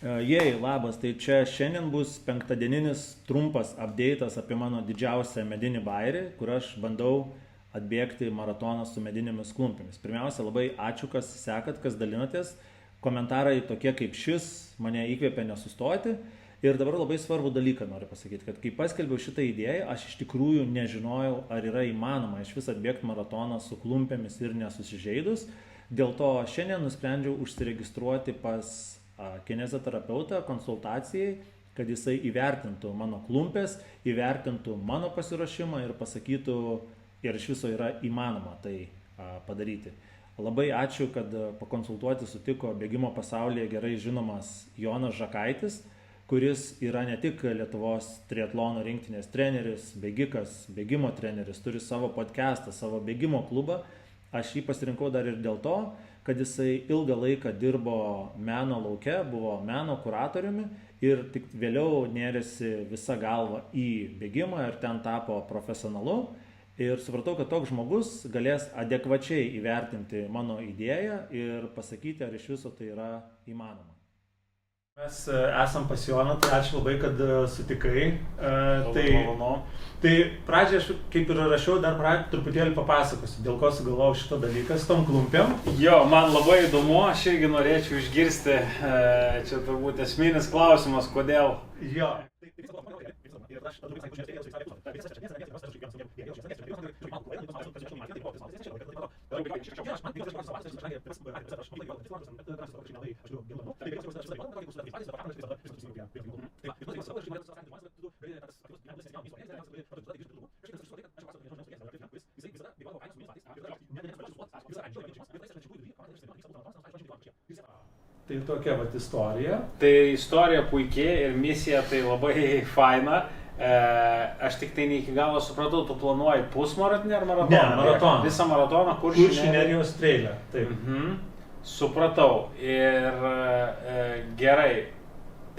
Jei, labas, tai čia šiandien bus penktadieninis trumpas update'as apie mano didžiausią medinį bairį, kur aš bandau atbėgti maratoną su medinėmis klumpėmis. Pirmiausia, labai ačiū, kas sekat, kas dalinatės. Komentarai tokie kaip šis mane įkvėpė nesustoti. Ir dabar labai svarbų dalyką noriu pasakyti, kad kai paskelbiau šitą idėją, aš iš tikrųjų nežinojau, ar yra įmanoma iš vis atbėgti maratoną su klumpėmis ir nesusižeidus. Dėl to šiandien nusprendžiau užsiregistruoti pas kineziterapeutą konsultacijai, kad jisai įvertintų mano klumpės, įvertintų mano pasiruošimą ir pasakytų, ir iš viso yra įmanoma tai padaryti. Labai ačiū, kad pakonsultuoti sutiko bėgimo pasaulyje gerai žinomas Jonas Žakaitis, kuris yra ne tik Lietuvos triatlono rinktinės treneris, bėgikas, bėgimo treneris, turi savo podcastą, savo bėgimo klubą. Aš jį pasirinkau dar ir dėl to, kad jisai ilgą laiką dirbo meno lauke, buvo meno kuratoriumi ir tik vėliau nėrėsi visą galvą į bėgimą ir ten tapo profesionalu. Ir supratau, kad toks žmogus galės adekvačiai įvertinti mano idėją ir pasakyti, ar iš viso tai yra įmanoma. Mes esam pas Joną, tai ačiū labai, kad sutikai. Tai pradžiai aš kaip ir rašiau, dar truputėlį papasakosiu, dėl ko sugalvojau šitą dalyką su tom klumpėm. Jo, man labai įdomu, aš irgi norėčiau išgirsti, čia turbūt esminis klausimas, kodėl. Jo. Tai tokia vat istorija. Tai istorija puikiai ir misija tai labai faina. Aš tik tai ne iki galo supratau, tu planuoji pusmaratonį ar maratoną? Ne, maratoną. Visą maratoną Kuršių nerijos trailą. Taip. Supratau. Ir gerai.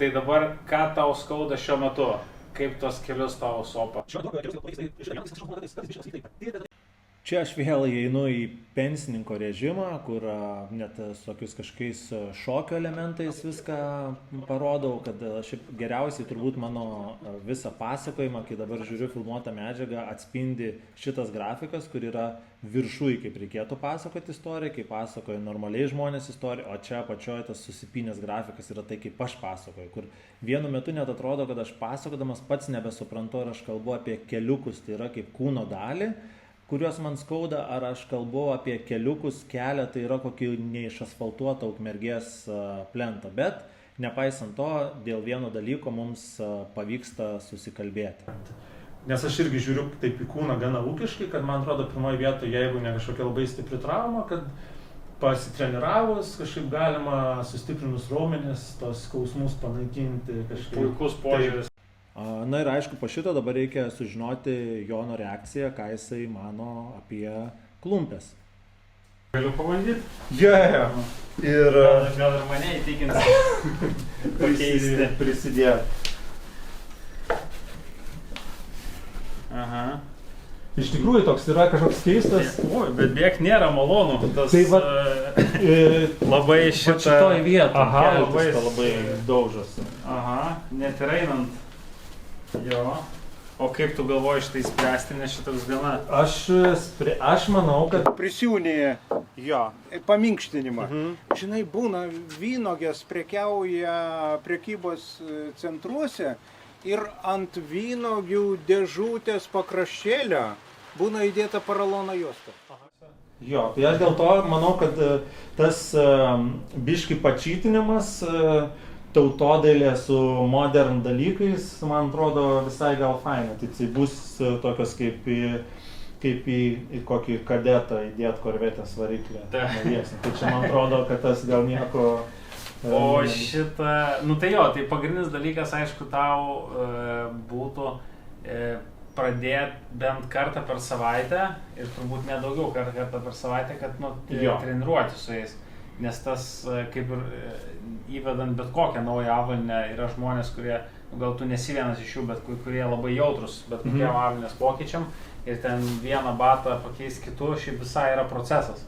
Tai dabar ką tau skauda šiuo metu? Kaip tos kelius tau sopa? Čia aš vėl įeinu į pensininko režimą, kur net tokius kažkokiais šokio elementais viską parodau, kad šiaip geriausiai turbūt mano visą pasakojimą, kai dabar žiūriu filmuotą medžiagą, atspindi šitas grafikas, kur yra viršui, kaip reikėtų pasakoti istoriją, kaip pasakoja normaliai žmonės istoriją, o čia apačioje tas susipynęs grafikas yra tai, kaip aš pasakoju, kur vienu metu net atrodo, kad aš pasakodamas pats nebesuprantu, ar aš kalbu apie keliukus, tai yra kaip kūno dalį, kuriuos man skauda, ar aš kalbu apie keliukus, kelią, tai yra kokį neišasfaltuotą Ukmergės plentą. Bet nepaisant to, dėl vieno dalyko mums pavyksta susikalbėti. Nes aš irgi žiūriu taip į kūną gana ūkiškai, kad man atrodo pirmoje vietoje, jeigu ne kažkokia labai stipri trauma, kad pasitreniravus kažkaip galima sustiprinus raumenis, tos skausmus panaikinti kažkaip. Puikus požiūris. Na ir aišku, po šito dabar reikia sužinoti Jono reakciją, ką jisai mano apie klumpės. Galiu pabandyti? Yeah. Ir gal ir mane įtikinti pakeisti. Prisidėti. Aha. Iš tikrųjų toks yra kažkoks keistas. Oi, bet bėgt nėra malonu. Tas, tai va, labai šitoj vietoj. Aha, labai daužosi. Aha, net ir einant. Jo. O kaip tu galvoji šitai spręsti, nes šitas gana? Aš manau, kad prisiūnė jo paminkštinimą. Žinai, būna vynogės prekiauja prekybos centruose ir ant vynogių dėžutės pakraštėlio būna įdėta poralono juosta. Jo, tai aš dėl to manau, kad tas biški pačytinimas tautodailė su modern dalykais, man atrodo, visai gal faina. Tai bus tokios kaip į kokį kadetą įdėt korvetės variklę. Tai čia man atrodo, kad tas gal nieko... O šitą... Nu tai jo, tai pagrindinis dalykas, aišku, tau būtų pradėti bent kartą per savaitę ir turbūt nedaugiau kartą per savaitę, kad treniruoti su jais. Nes tas, kaip ir įvedant bet kokią naują avalynę, yra žmonės, kurie, gal tu nesi vienas iš jų, bet kurie labai jautrus bet kokiam avalynės pokyčiam ir ten vieną batą pakeisti kitu, šiaip visai yra procesas.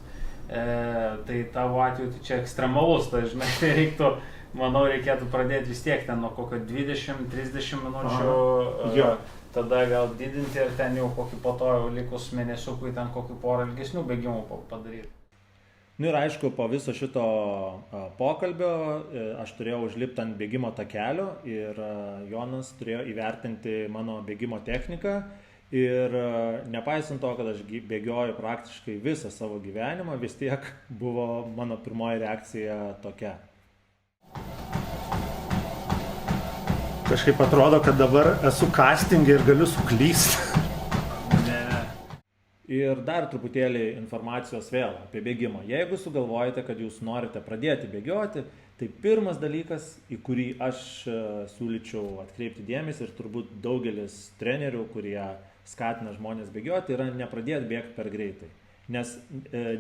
Tai tavo atveju tai čia ekstremalus, tai žinai, tai reiktų manau, reikėtų pradėti vis tiek ten nuo kokio 20-30 minučių, tada gal didinti ir ten jau kokį po to jau likus mėnesiukui ten kokį porą ilgesnių bėgimų padaryti. Nu ir aišku, po viso šito pokalbio aš turėjau užlipti ant bėgimo takelio ir Jonas turėjo įvertinti mano bėgimo techniką. Ir nepaisant to, kad aš bėgioju praktiškai visą savo gyvenimą, vis tiek buvo mano pirmoji reakcija tokia. Kažkaip atrodo, kad dabar esu castingė ir galiu suklysti. Ir dar truputėlį informacijos vėl apie bėgimą. Jeigu sugalvojate, kad jūs norite pradėti bėgioti, tai pirmas dalykas, į kurį aš siūlyčiau atkreipti dėmesį ir turbūt daugelis trenerių, kurie skatina žmonės bėgioti, yra nepradėti bėgti per greitai. Nes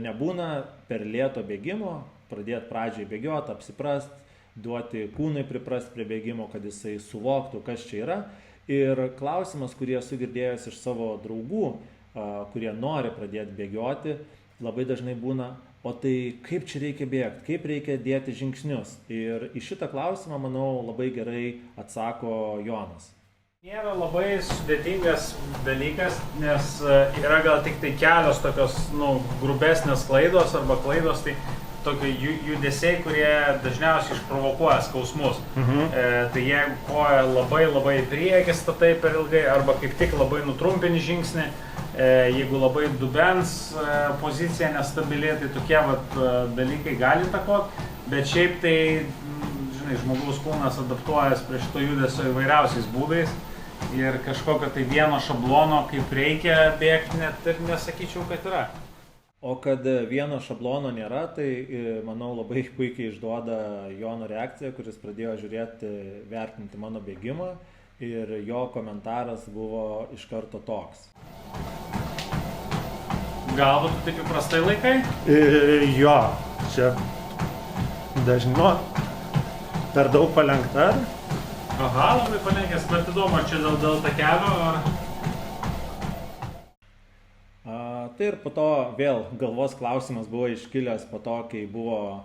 nebūna per lėto bėgimo, pradėti pradžiai bėgioti, apsiprast, duoti kūnui priprast prie bėgimo, kad jisai suvoktų, kas čia yra. Ir klausimas, kurį esu girdėjęs iš savo draugų, kurie nori pradėti bėgioti, labai dažnai būna, o tai kaip čia reikia bėgti, kaip reikia dėti žingsnius. Ir į šitą klausimą, manau, labai gerai atsako Jonas. Nėra labai sudėtingas dalykas, nes yra gal tik tai kelios tokios, grubesnės klaidos arba klaidos, tai tokie judesiai, kurie dažniausiai išprovokuoja skausmus. Tai jeigu koja labai į priekį statai per ilgai arba kaip tik labai nutrumpini žingsnį, jeigu labai dubens pozicija nestabili, tai tokie dalykai gali įtakoti, bet šiaip tai, žinai, žmogaus kūnas adaptuojas prie šito judesio įvairiausiais būdais ir kažkokio tai vieno šablono, kaip reikia bėgti, net ir nesakyčiau, kad yra. O kad vieno šablono nėra, tai manau labai puikiai išduoda Jono reakcija, kuris pradėjo žiūrėti, vertinti mano bėgimą ir jo komentaras buvo iš karto toks. Galbūt tu taip įprastai laikai? Jo, čia dažniau per daug palenkta. Aha, labai palenkęs, bet įdomu, ar čia dėl takelio, ar... Tai ir po to vėl galvos klausimas buvo iškilęs po to, kai buvo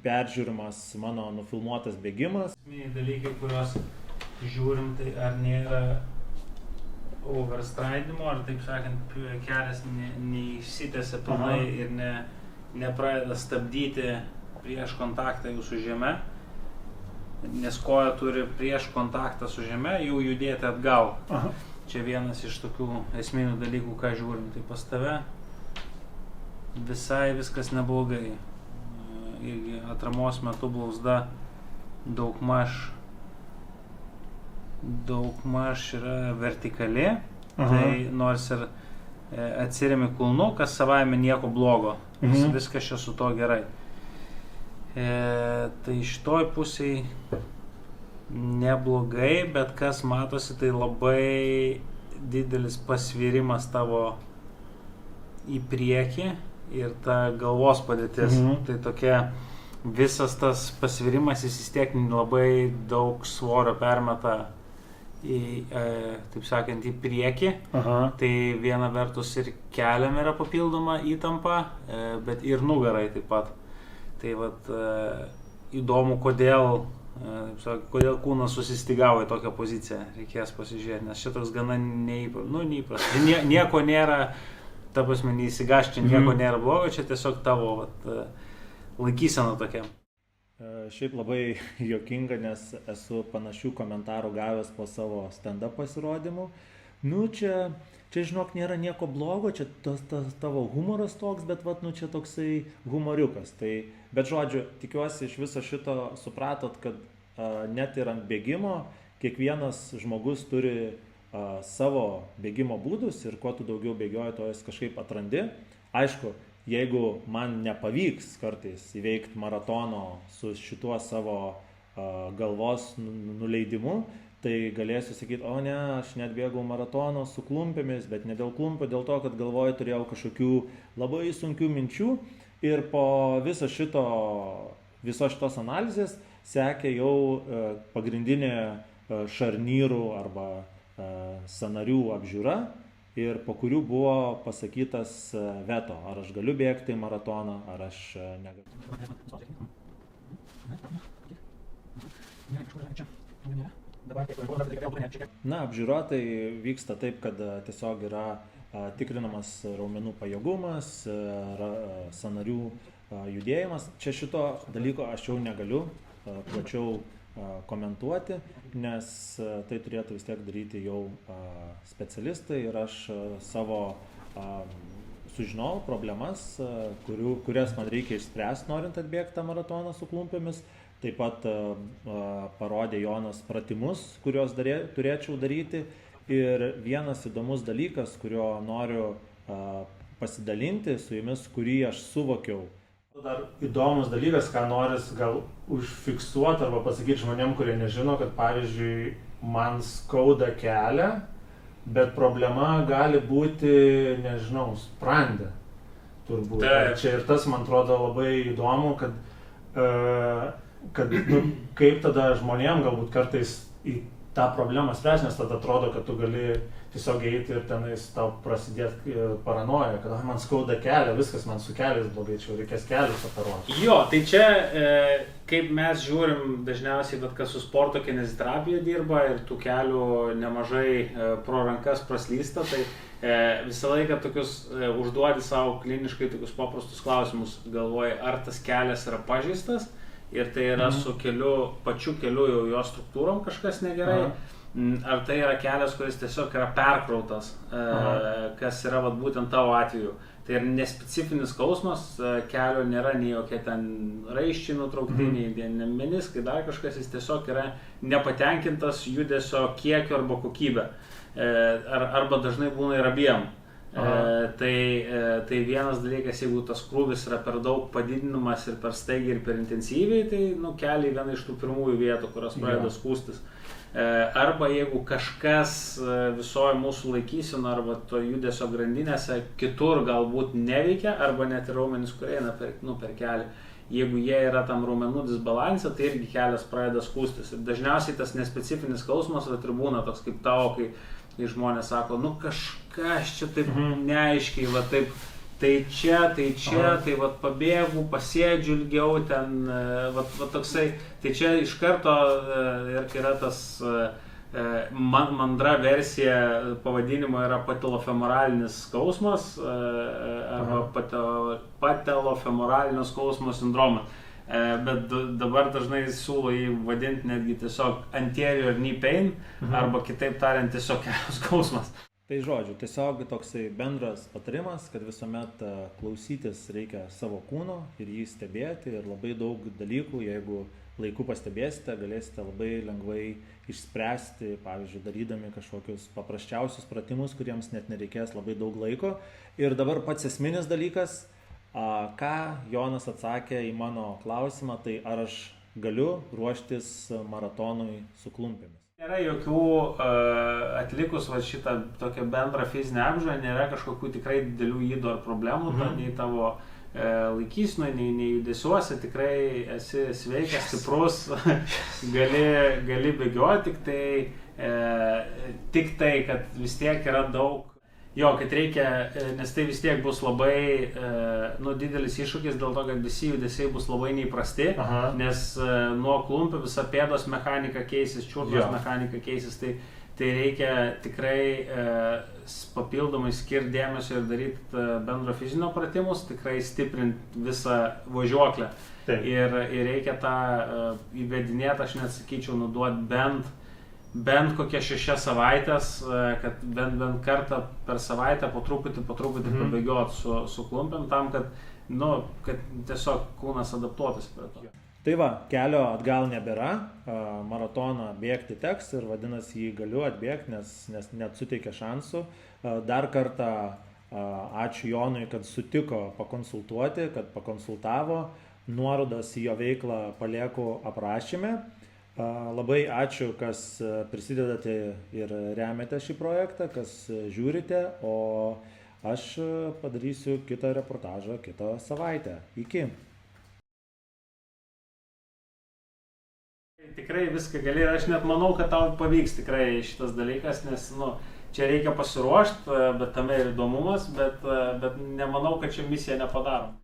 peržiūrimas mano nufilmuotas bėgimas. Esminiai dalykai, kuriuos žiūrim, tai ar nėra overstridimo, ar taip sakant, kelias neišsitęsia pilnai ir nepradeda stabdyti prieš kontaktą jau su žeme, nes koja turi prieš kontaktą su žeme jau judėti atgal. Čia vienas iš tokių esminių dalykų, ką žiūrim, tai pas tave visai viskas neblogai. Irgi atramos metu blauzda daugmaž yra vertikali, tai nors ir atsiremi kulnu, kas savaime nieko blogo, viskas čia su to gerai. Tai šitoj pusėj neblogai, bet kas matosi, tai labai didelis pasvirimas tavo į priekį ir ta galvos padėtis. Tai tokia visas tas pasvirimas, jis vis tiek labai daug svorio permeta taip sakant, į priekį. Tai viena vertus ir keliam yra papildoma įtampa, bet ir nugarai taip pat. Tai įdomu, kodėl kūnas susistygavo į tokią poziciją, reikės pasižiūrėti, nes šitoks gana neįprastas. Nieko nėra, ta prasme, neįsigaščia, nieko nėra blogo, čia tiesiog tavo laikysena tokia. Šiaip labai juokinga, nes esu panašių komentarų gavęs po savo stand-up pasirodymų. Čia žinok, nėra nieko blogo, čia tavo humoras toks, bet čia toksai humoriukas. Bet žodžiu, tikiuosi iš viso šito supratot, kad net ir ant bėgimo kiekvienas žmogus turi savo bėgimo būdus ir kuo tu daugiau bėgioji, to jis kažkaip atrandi. Aišku, jeigu man nepavyks kartais įveikti maratono su šituo savo galvos nuleidimu, tai galėsiu sakyti, o ne, aš net bėgau maratono su klumpėmis, bet ne dėl klumpio, dėl to, kad galvoje turėjau kažkokių labai sunkių minčių ir po visos šitos analizės sekė jau pagrindinė šarnyrų arba sąnarių apžiūra ir po kurių buvo pasakytas veto, ar aš galiu bėgti maratoną, ar aš negaliu. Na, apžiūra tai vyksta taip, kad tiesiog yra tikrinamas raumenų pajėgumas, sąnarių judėjimas. Čia šito dalyko aš jau negaliu plačiau komentuoti, nes tai turėtų vis tiek daryti jau specialistai ir aš savo sužinojau problemas, kurias man reikia išspręsti, norint atbėgti tą maratoną su klumpėmis. Taip pat parodė Jonas pratimus, kuriuos turėčiau daryti. Ir vienas įdomus dalykas, kurio noriu pasidalinti su jumis, kurį aš suvokiau. Dar įdomus dalykas, ką noris gal užfiksuoti arba pasakyti žmonėm, kurie nežino, kad pavyzdžiui man skauda kelią, bet problema gali būti, nežinau, sprandė. Turbūt. Čia ir tas, man atrodo, labai įdomu, kad kaip tada žmonėm galbūt kartais į tą problemą spręs, nes tada atrodo, kad tu gali tiesiog eiti ir tenais tau prasidėti paranoja, kad man skauda kelią, viskas man su keliais blogai, čia reikės kelius operuoti. Jo, tai čia, kaip mes žiūrim dažniausiai, bet kas su sporto kineziterapija dirba ir tų kelių nemažai pro rankas praslysta, tai visą laiką tokius užduodi savo kliniškai tokius paprastus klausimus, galvoji, ar tas kelias yra pažeistas ir tai yra su keliu, pačiu keliu jau jo struktūrom kažkas negerai. Ar tai yra kelias, kuris tiesiog yra perkrautas, kas yra vat, būtent tavo atveju. Tai yra nespecifinis skausmas, kelio nėra nei jokie ten raiščiai nutrauktiniai, nei meniskai, dar kažkas, jis tiesiog yra nepatenkintas judesio kiekio arba kokybė. Arba dažnai būna ir abiem. Tai vienas dalykas, jeigu tas krūvis yra per daug padidinamas ir per staigiai ir per intensyviai, tai keliai viena iš tų pirmųjų vietų, kurios pradeda skūstis. Arba jeigu kažkas visoje mūsų laikysino arba to judesio grandinėse kitur galbūt neveikia, arba net ir raumenys, kurie eina per kelią. Jeigu jie yra tam raumenų disbalanse, tai irgi kelias pradeda skūstis. Ir dažniausiai tas nespecifinis skausmas ir būna toks kaip tavo, kai žmonės sako, kažkas čia taip neaiškiai, va taip, tai čia, tai va pabėgu, pasėdžiu ilgiau ten, va toksai, tai čia iš karto yra tas mandra versija pavadinimo yra patelofemoralinis skausmas arba patelofemoralinio skausmo sindromas. Bet dabar dažnai siūlo jį vadinti netgi tiesiog anterior knee pain arba kitaip tariant tiesiog kelių skausmas. Tai žodžiu, tiesiog toksai bendras patarimas, kad visuomet klausytis reikia savo kūno ir jį stebėti ir labai daug dalykų, jeigu laiku pastebėsite, galėsite labai lengvai išspręsti, pavyzdžiui, darydami kažkokius paprasčiausius pratimus, kuriems net nereikės labai daug laiko. Ir dabar pats esminis dalykas, ką Jonas atsakė į mano klausimą, tai ar aš galiu ruoštis maratonui su klumpėmis. Nėra jokių, atlikus šitą tokią bendrą fizinę apžiūrą, nėra kažkokių tikrai didelių ydų ar problemų, nei tavo laikysnui, nei judesiuose, tikrai esi sveikas, stiprus, gali bėgioti, tik tai, kad vis tiek yra daug. Jo, kad reikia, nes tai vis tiek bus labai didelis iššūkis dėl to, kad visi judesiai bus labai neįprasti, nes nuo klumpių visa pėdos mechanika keisis, čiurnos mechanika keisis, tai reikia tikrai papildomai skirti dėmesio ir daryti bendro fizinio pratimus, tikrai stiprinti visą važiuoklę. Ir reikia tą įvedinėti, aš net sakyčiau, nuduoti bent kokias 6 savaitės, kad bent kartą per savaitę po truputį pabėgioti su klumpėm tam, kad tiesiog kūnas adaptuotųsi prie to. Tai va, kelio atgal nebėra, maratoną bėgti teks ir vadinasi jį galiu atbėgti, nes net suteikia šansų. Dar kartą ačiū Jonui, kad sutiko pakonsultuoti, kad pakonsultavo, nuorodas į jo veiklą palieku aprašyme. Labai ačiū, kas prisidedate ir remiate šį projektą, kas žiūrite, o aš padarysiu kitą reportažą kitą savaitę. Iki. Tikrai viską gali ir aš net manau, kad tau pavyks tikrai šitas dalykas, nes čia reikia pasiruošti, bet tame ir įdomumas, bet nemanau, kad čia misiją nepadarom.